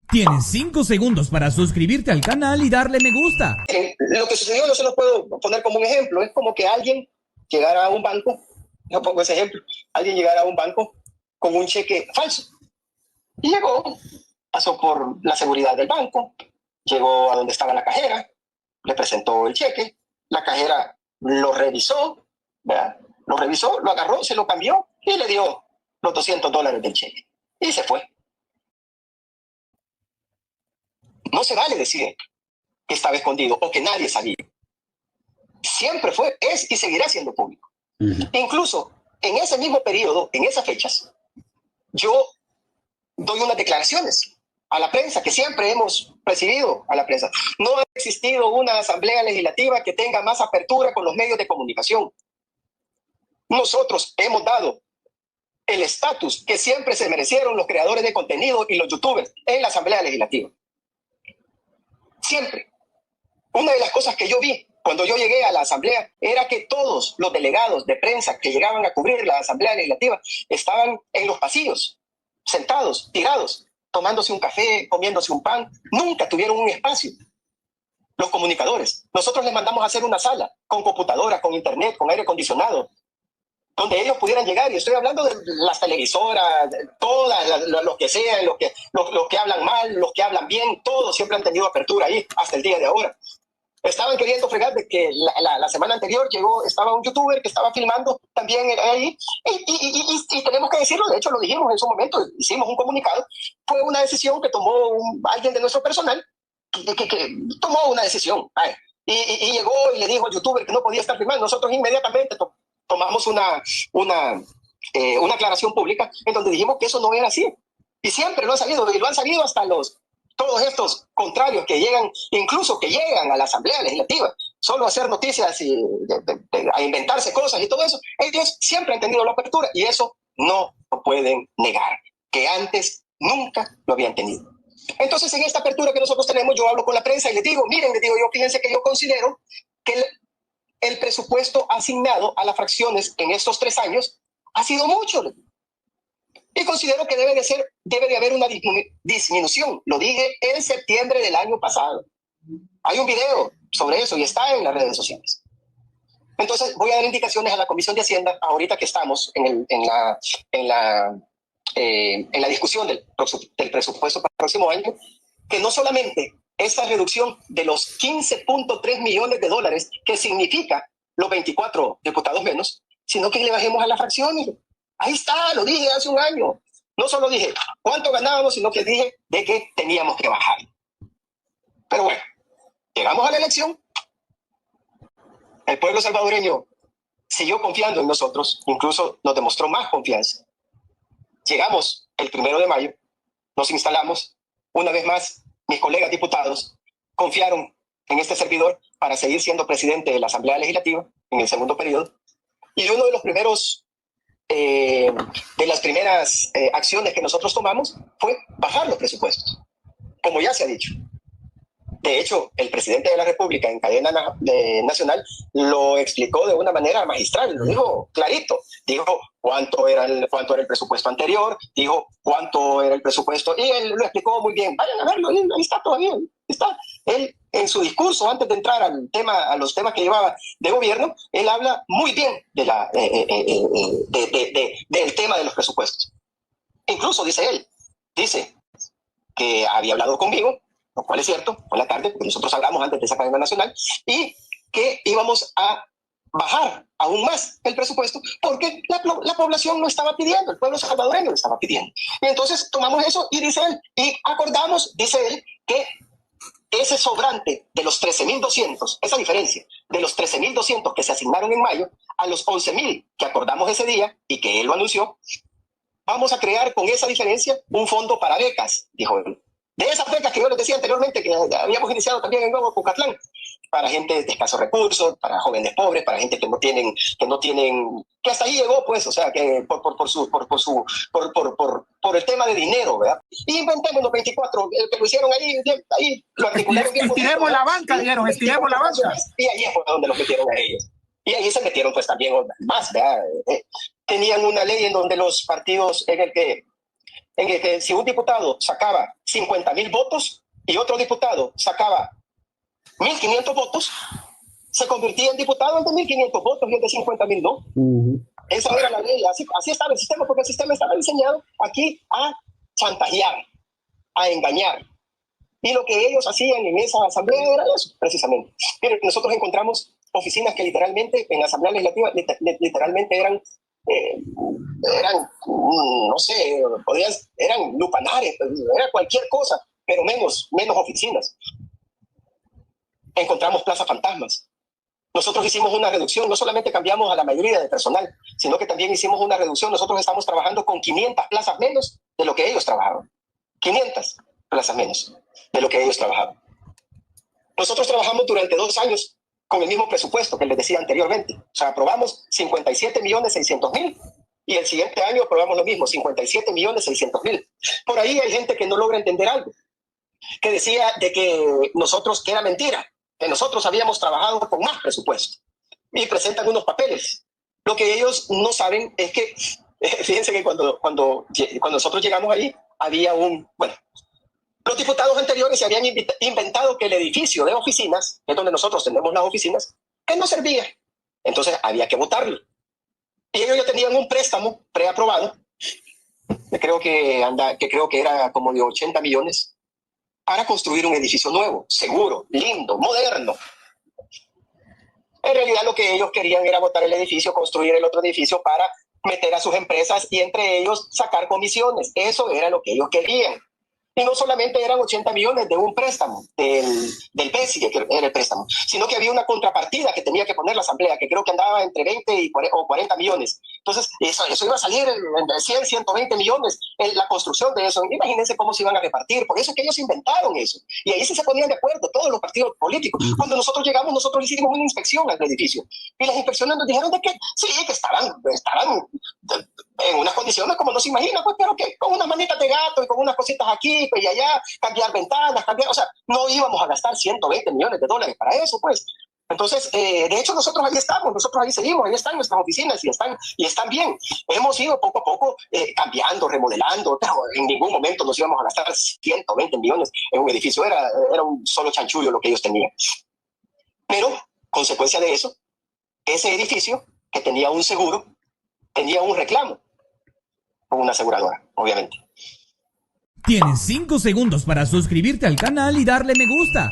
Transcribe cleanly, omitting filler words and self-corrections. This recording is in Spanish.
Tienes 5 segundos para suscribirte al canal y darle me gusta. Lo que sucedió no se lo puedo poner como un ejemplo. Es como que alguien llegara a un banco, no pongo ese ejemplo, alguien llegara a un banco con un cheque falso. Y llegó, pasó por la seguridad del banco, llegó a donde estaba la cajera, le presentó el cheque, la cajera lo revisó, ¿verdad? Lo revisó, lo agarró, se lo cambió y le dio los $200 del cheque. Y se fue. No se vale decir que estaba escondido o que nadie sabía. Siempre fue, es y seguirá siendo público. Incluso en ese mismo periodo, en esas fechas, yo doy unas declaraciones a la prensa que siempre hemos recibido a la prensa. No ha existido una asamblea legislativa que tenga más apertura con los medios de comunicación. Nosotros hemos dado el estatus que siempre se merecieron los creadores de contenido y los youtubers en la asamblea legislativa. Siempre. Una de las cosas que yo vi cuando yo llegué a la asamblea era que todos los delegados de prensa que llegaban a cubrir la asamblea legislativa estaban en los pasillos, sentados, tirados, tomándose un café, comiéndose un pan. Nunca tuvieron un espacio. Los comunicadores. Nosotros les mandamos a hacer una sala con computadoras, con internet, con aire acondicionado, donde ellos pudieran llegar, y estoy hablando de las televisoras, todas, los que sean, los que hablan mal, los que hablan bien, todos siempre han tenido apertura ahí hasta el día de ahora. Estaban queriendo fregar de que la semana anterior estaba un youtuber que estaba filmando también ahí, y tenemos que decirlo, de hecho lo dijimos en su momento, hicimos un comunicado, fue una decisión que tomó alguien de nuestro personal, que tomó una decisión, y llegó y le dijo al youtuber que no podía estar filmando. Nosotros inmediatamente tomamos una aclaración pública en donde dijimos que eso no era así. Y siempre lo han sabido, y lo han sabido hasta todos estos contrarios que llegan, incluso que llegan a la Asamblea Legislativa, solo a hacer noticias y a inventarse cosas y todo eso. Ellos siempre han tenido la apertura y eso no lo pueden negar, que antes nunca lo habían tenido. Entonces, en esta apertura que nosotros tenemos, yo hablo con la prensa y les digo, miren, les digo yo, fíjense que yo considero que el presupuesto asignado a las fracciones en estos 3 años ha sido mucho. Y considero que debe de haber una disminución. Lo dije en septiembre del año pasado. Hay un video sobre eso y está en las redes sociales. Entonces voy a dar indicaciones a la Comisión de Hacienda, ahorita que estamos en la discusión del presupuesto para el próximo año, que no solamente esa reducción de los 15.3 millones de dólares que significa los 24 diputados menos, sino que le bajemos a las fracciones. Ahí está, lo dije hace un año. No solo dije cuánto ganábamos, sino que dije de que teníamos que bajar. Pero bueno, llegamos a la elección. El pueblo salvadoreño siguió confiando en nosotros, incluso nos demostró más confianza. Llegamos el 1 de mayo, nos instalamos. Una vez más, mis colegas diputados confiaron en este servidor para seguir siendo presidente de la Asamblea Legislativa en el segundo periodo. Y uno de los primeros de las primeras acciones que nosotros tomamos fue bajar los presupuestos, como ya se ha dicho. De hecho, el presidente de la República en cadena nacional lo explicó de una manera magistral, lo dijo clarito, dijo cuánto era el presupuesto anterior, dijo cuánto era el presupuesto, y él lo explicó muy bien. Vayan a verlo, ahí está todavía, está. Él, en su discurso, antes de entrar a los temas que llevaba de gobierno, él habla muy bien del tema de los presupuestos. Incluso dice que había hablado conmigo, lo cual es cierto, por la tarde, porque nosotros hablamos antes de esa cadena nacional, y que íbamos a bajar aún más el presupuesto porque la población lo estaba pidiendo, el pueblo salvadoreño lo estaba pidiendo. Y entonces tomamos eso y dice él, y acordamos, dice él, que ese sobrante de los 13.200, esa diferencia de los 13.200 que se asignaron en mayo a los 11.000 que acordamos ese día y que él lo anunció, vamos a crear con esa diferencia un fondo para becas, dijo él. De esas becas que yo les decía anteriormente, que habíamos iniciado también en Nuevo Cucatlán, para gente de escasos recursos, para jóvenes pobres, para gente que no tienen, que hasta ahí llegó, pues, o sea, que por el tema de dinero, ¿verdad? Y inventemos los 24, que lo hicieron ahí lo articularon bien. Estiremos la banca, dijeron, estiremos la banca. Y ahí fue donde los metieron a ellos. Y ahí se metieron, pues, también más, ¿verdad? Tenían una ley en donde los partidos, en el que en el que si un diputado sacaba 50,000 votos y otro diputado sacaba 1,500 votos, se convertía en diputado el de 1,500 votos y el de 50,000 no. Esa era la ley, así estaba el sistema, porque el sistema estaba diseñado aquí a chantajear, a engañar. Y lo que ellos hacían en esa asamblea era eso, precisamente. Pero nosotros encontramos oficinas que literalmente, en la asamblea legislativa, literalmente eran, no sé, eran lupanares, era cualquier cosa, pero menos oficinas. Encontramos plazas fantasmas. Nosotros hicimos una reducción, no solamente cambiamos a la mayoría de personal, sino que también hicimos una reducción. Nosotros estamos trabajando con 500 plazas menos de lo que ellos trabajaban. 500 plazas menos de lo que ellos trabajaban. Nosotros trabajamos durante 2 años con el mismo presupuesto que les decía anteriormente. O sea, aprobamos 57,600,000 y el siguiente año aprobamos lo mismo, 57,600,000. Por ahí hay gente que no logra entender algo, que decía de que era mentira, que nosotros habíamos trabajado con más presupuesto y presentan unos papeles. Lo que ellos no saben es que, fíjense que cuando nosotros llegamos ahí, había los diputados anteriores se habían inventado que el edificio de oficinas, que es donde nosotros tenemos las oficinas, que no servía. Entonces había que votarlo. Y ellos ya tenían un préstamo preaprobado, que creo que era como de 80 millones, para construir un edificio nuevo, seguro, lindo, moderno. En realidad lo que ellos querían era botar el edificio, construir el otro edificio para meter a sus empresas y entre ellos sacar comisiones. Eso era lo que ellos querían. Y no solamente eran 80 millones de un préstamo, del PESI, que era el préstamo, sino que había una contrapartida que tenía que poner la asamblea, que creo que andaba entre 20 o 40 millones. Entonces, eso iba a salir en 100, 120 millones en la construcción de eso. Imagínense cómo se iban a repartir. Por eso es que ellos inventaron eso. Y ahí sí se ponían de acuerdo todos los partidos políticos. Cuando nosotros llegamos, nosotros hicimos una inspección al edificio. Y las inspecciones nos dijeron de que sí, que estaban en unas condiciones como no se imagina, pues, pero que con unas manitas de gato y con unas cositas aquí y allá, cambiar ventanas, o sea, no íbamos a gastar 120 millones de dólares para eso, pues. Entonces, de hecho, nosotros ahí estamos, nosotros ahí seguimos, ahí están nuestras oficinas y están bien. Hemos ido poco a poco cambiando, remodelando, pero en ningún momento nos íbamos a gastar 120 millones en un edificio, era un solo chanchullo lo que ellos tenían. Pero, consecuencia de eso, ese edificio que tenía un seguro, tenía un reclamo con una aseguradora, obviamente. Tienes 5 segundos para suscribirte al canal y darle me gusta.